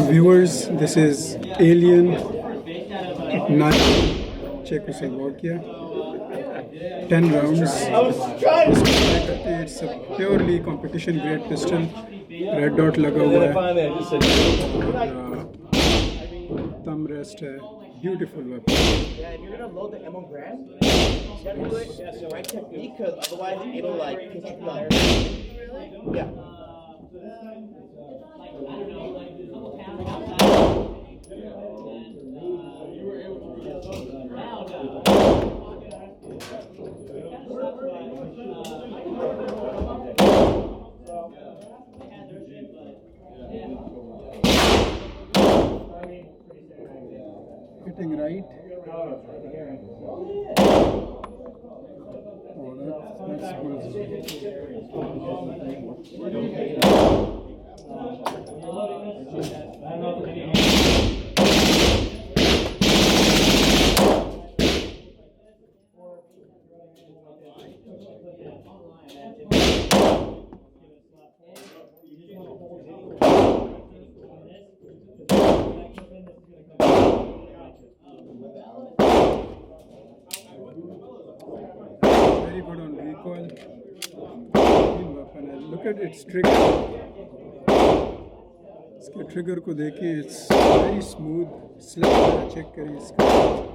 Viewers, this is Alien, not Czechoslovakia. 10 rounds. It's a purely competition grade pistol. Red dot लगा हुआ है. Thumb rest है. Beautiful weapon. Yeah, if you're gonna load the ammo grab, you gotta do it the right technique, because otherwise it'll like hit your thumb. Yeah. Hitting right. Oh, that's good. Very good on recoil. Clean weapon. And look at its trigger. इसके trigger को देखिए, it's very smooth. Slap check करिए इसका.